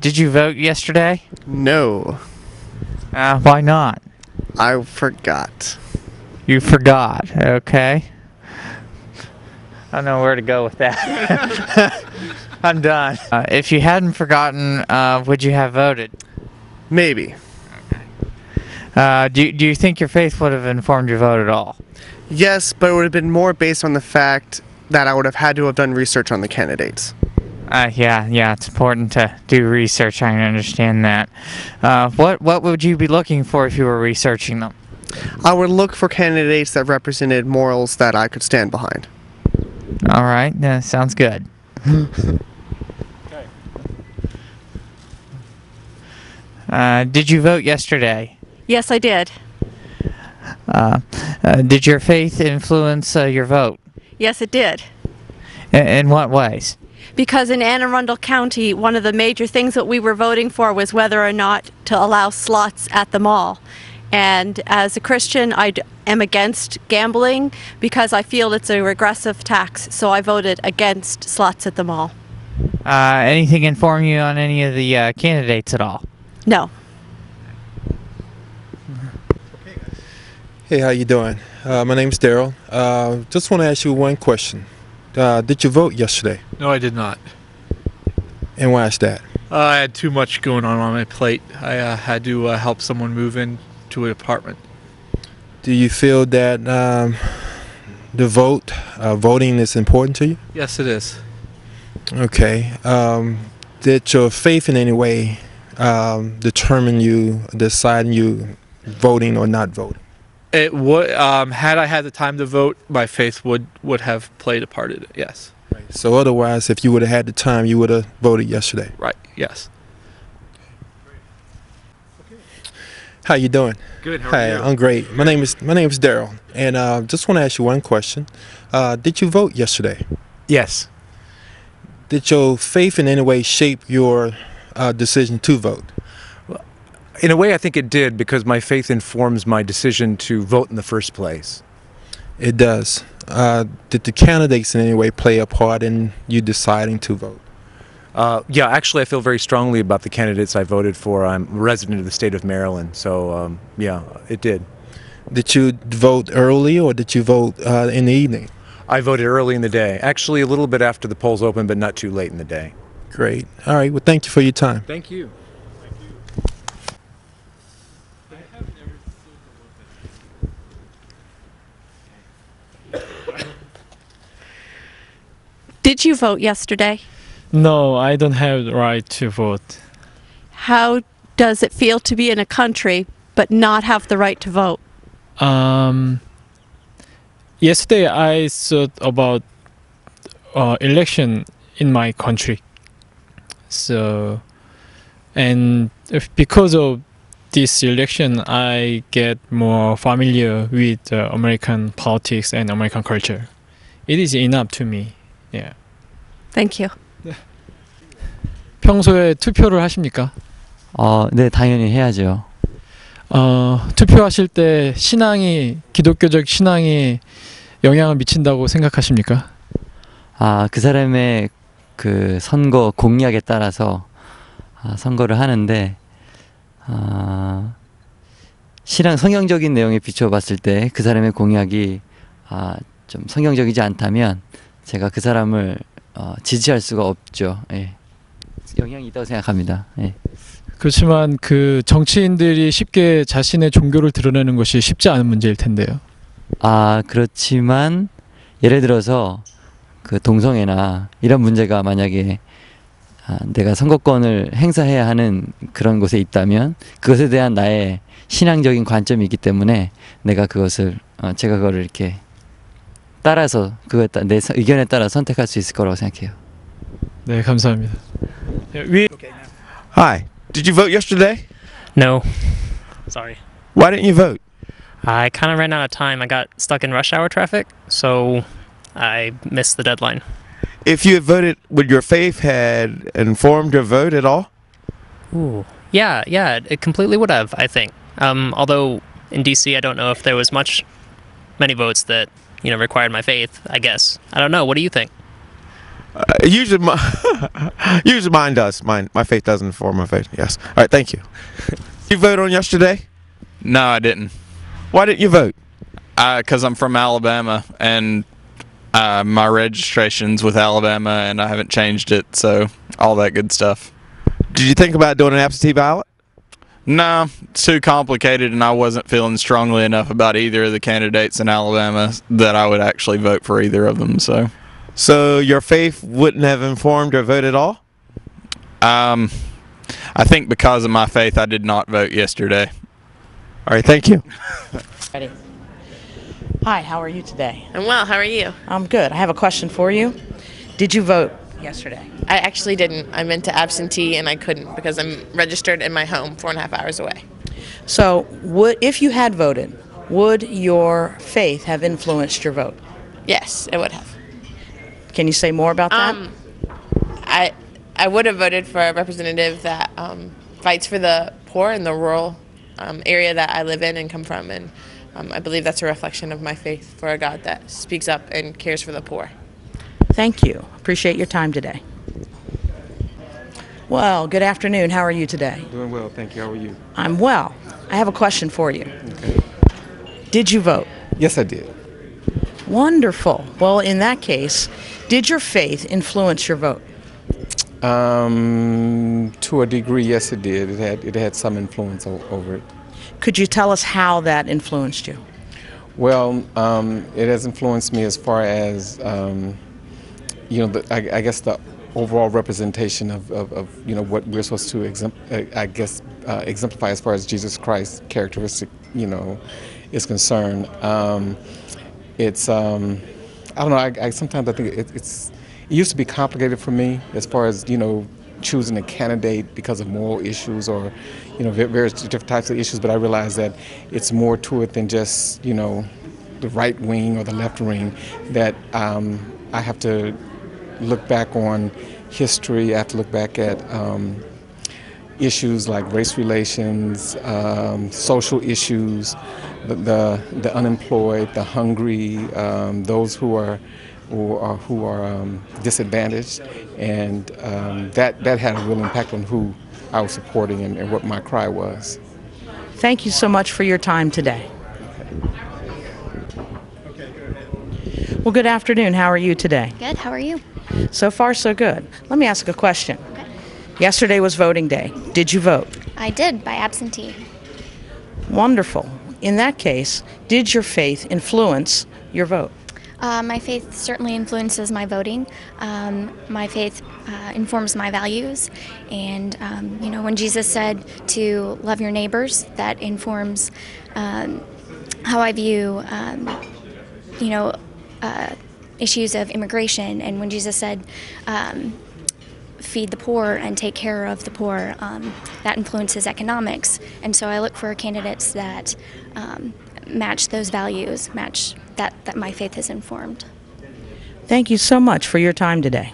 Did you vote yesterday? No, Why not? I forgot. You forgot, okay. I don't know where to go with that. I'm done. If you hadn't forgotten, would you have voted? Maybe. Do you think your faith would have informed your vote at all? Yes, but it would have been more based on the fact that I would have had to have done research on the candidates. Yeah, it's important to do research. I can understand that. What would you be looking for if you were researching them? I would look for candidates that represented morals that I could stand behind. All right, sounds good. Did you vote yesterday? Yes, I did. Did your faith influence your vote? Yes, it did. In what ways? Because in Anne Arundel County, one of the major things that we were voting for was whether or not to allow slots at the mall. And as a Christian, I am against gambling because I feel it's a regressive tax, so I voted against slots at the mall. Anything inform you on any of the candidates at all? No. Hey, how you doing? My name's Daryl. Just want to ask you one question. Did you vote yesterday? No, I did not. And why is that? I had too much going on my plate. I had to help someone move in to an apartment. Do you feel that the voting is important to you? Yes, it is. Okay. Did your faith in any way determine you deciding you voting or not voting? It would. Had I had the time to vote, my faith would have played a part in it. Yes. Right. So otherwise, if you would have had the time, you would have voted yesterday. Right. Yes. How you doing? Good. How Hi, are you? I'm great. My name is Daryl, and just want to ask you one question. Did you vote yesterday? Yes. Did your faith in any way shape your decision to vote? In a way, I think it did, because my faith informs my decision to vote in the first place. It does. Did the candidates in any way play a part in you deciding to vote? Yeah, actually, I feel very strongly about the candidates I voted for. I'm a resident of the state of Maryland, so yeah, it did. Did you vote early or did you vote in the evening? I voted early in the day. Actually, a little bit after the polls opened, but not too late in the day. Great. All right. Well, thank you for your time. Thank you. Did you vote yesterday? No, I don't have the right to vote. How does it feel to be in a country but not have the right to vote? Yesterday I thought about election in my country. So, and because of this election, I get more familiar with American politics and American culture. It is enough to me. Yeah. Thank you. 평소에 투표를 하십니까? 네, 당연히 해야죠. 투표하실 때 기독교적 신앙이 영향을 미친다고 생각하십니까? 그 사람의 그 선거 공약에 따라서 선거를 하는데 성경적인 내용에 비춰봤을 때 그 사람의 공약이 좀 성경적이지 않다면 제가 그 사람을 지지할 수가 없죠. 예. 영향이 있다고 생각합니다. 예. 그렇지만 그 정치인들이 쉽게 자신의 종교를 드러내는 것이 쉽지 않은 문제일 텐데요. 그렇지만 예를 들어서 그 동성애나 이런 문제가 만약에 내가 선거권을 행사해야 하는 그런 곳에 있다면 그것에 대한 나의 신앙적인 관점이 있기 때문에 제가 그거를 이렇게 따라서 내 의견에 따라 선택할 수 있을 거라고 생각해요. 네, 감사합니다. Hi. Did you vote yesterday? No. Sorry. Why didn't you vote? I kind of ran out of time. I got stuck in rush hour traffic, so I missed the deadline. If you had voted, would your faith had informed your vote at all? Ooh. Yeah, it completely would have, I think. Although in DC, I don't know if there was many votes that, required my faith, I guess. I don't know. What do you think? Usually, usually mine does. My faith does inform my faith. Yes. All right. Thank you. You voted on yesterday? No, I didn't. Why didn't you vote? Because I'm from Alabama, and my registration's with Alabama, and I haven't changed it, so all that good stuff. Did you think about doing an absentee ballot? No, it's too complicated, and I wasn't feeling strongly enough about either of the candidates in Alabama that I would actually vote for either of them. So your faith wouldn't have informed your vote at all? I think because of my faith, I did not vote yesterday. All right, thank you. Ready. Hi, how are you today? I'm well, how are you? I'm good. I have a question for you. Did you vote yesterday? I actually didn't. I meant to absentee and I couldn't because I'm registered in my home 4.5 hours away. So, if you had voted, would your faith have influenced your vote? Yes, it would have. Can you say more about that? I would have voted for a representative that fights for the poor in the rural area that I live in and come from, and I believe that's a reflection of my faith for a God that speaks up and cares for the poor. Thank you. Appreciate your time today. Well, good afternoon. How are you today? Doing well, thank you. How are you? I'm well. I have a question for you. Okay. Did you vote? Yes, I did. Wonderful. Well, in that case, did your faith influence your vote? To a degree, yes, it did. It had some influence over it. Could you tell us how that influenced you? Well, it has influenced me as far as I guess the overall representation of what we're supposed to exemplify as far as Jesus Christ's characteristic is concerned. It's I don't know. I sometimes I think it used to be complicated for me as far as choosing a candidate because of moral issues or various different types of issues. But I realize that it's more to it than just the right wing or the left wing. That I have to look back on history. I have to look back at issues like race relations, social issues, the unemployed, the hungry, those who are disadvantaged, and that had a real impact on who I was supporting and what my cry was. Thank you so much for your time today. Well, good afternoon. How are you today? Good. How are you? So far, so good. Let me ask a question. Okay. Yesterday was voting day. Did you vote? I did, by absentee. Wonderful. In that case, did your faith influence your vote? My faith certainly influences my voting. My faith informs my values. And, when Jesus said to love your neighbors, that informs how I view, issues of immigration. And when Jesus said, feed the poor and take care of the poor, that influences economics. And so I look for candidates that match those values, match that my faith has informed. Thank you so much for your time today.